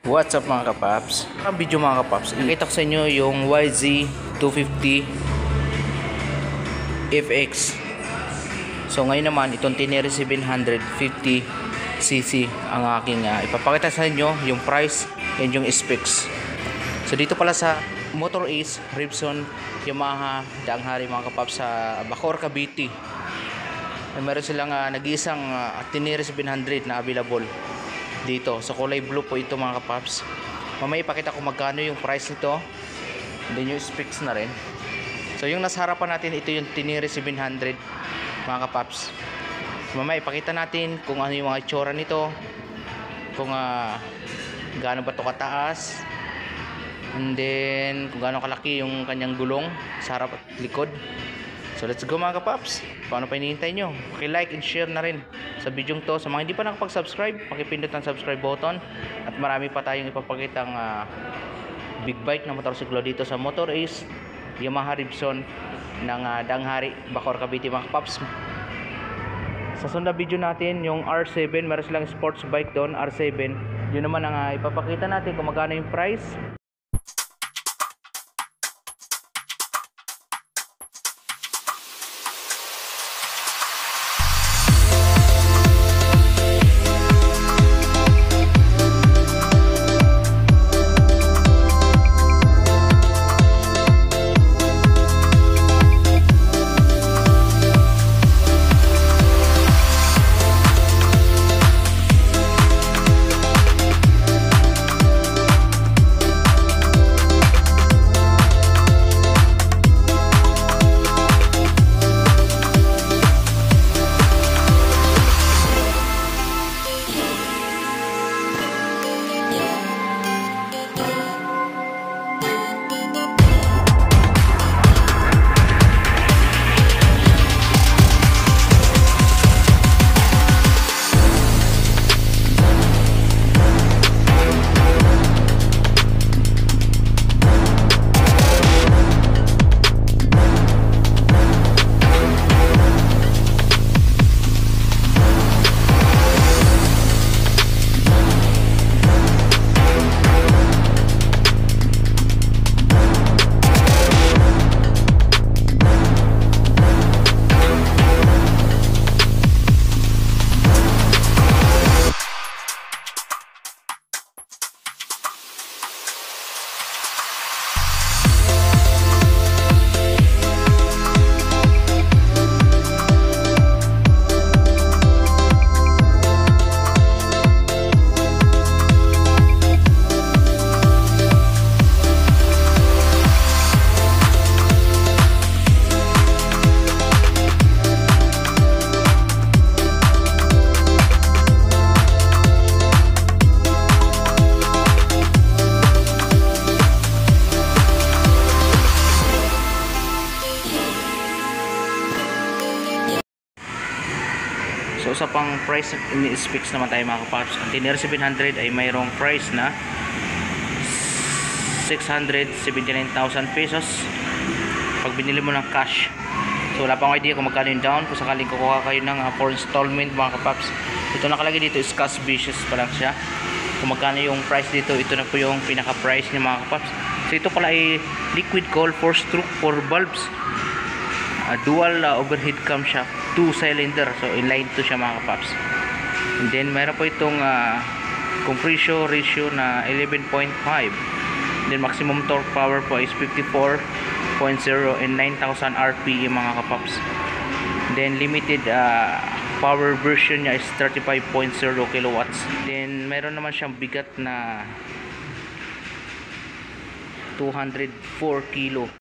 What's up mga kapaps? Ang video mga kapaps, ikita ko sa inyo yung YZ250 FX. So ngayon naman itong Tenere 750cc ang aking ipapakita sa inyo, yung price and yung specs. So dito pala sa Motor Ace Ribson Yamaha Danghari mga kapaps sa Bacoor, Cavite. Meron silang nag-iisang Tenere 700 na available dito. So kulay blue po ito mga kapaps. Mamaya ipakita ko magkano yung price nito, then yung specs na rin. So yung nasa harapan natin, ito yung Tenere 700 mga kapaps. Mamaya ipakita natin kung ano yung mga itsura nito, kung gaano ba ito kataas, and then kung gaano kalaki yung kanyang gulong sa harap at likod. So let's go mga kapaps. Paano pa hinihintay nyo? Paki-like and share na rin sa video to. Sa mga hindi pa nakapag-subscribe, pakipindot ang subscribe button. At marami pa tayong ipapakitang big bike na motorsiklo dito sa Motor Ace Yamaha Ribson ng Danghari, Bacoor, Cavite mga kapaps. Sa sunod na video natin, yung R7, meron silang sports bike doon, R7. Yun naman ang ipapakita natin kung magkano yung price. So sa pang price in specs naman tayo mga kapaps, ang Tenere 700 ay mayroong price na 679,000 pesos pag binili mo ng cash. So wala pang idea kung magkano yung down kung sakaling kukuha kayo ng 4 installment mga kapaps. Ito nakalagay dito is cash basis pa lang siya. Kung magkano yung price dito, ito na po yung pinaka price niya mga kapaps. So ito pala ay liquid coal 4 stroke 4 valves, dual overhead camshaft, 2 cylinder, so inline to siya mga kapaps. And then mayroon po itong compression ratio na 11.5. Then maximum torque power po is 54.0 and 9,000 RPM mga kapaps. Then limited power version niya is 35.0 kilowatts. Then meron naman siyang bigat na 204 kilo.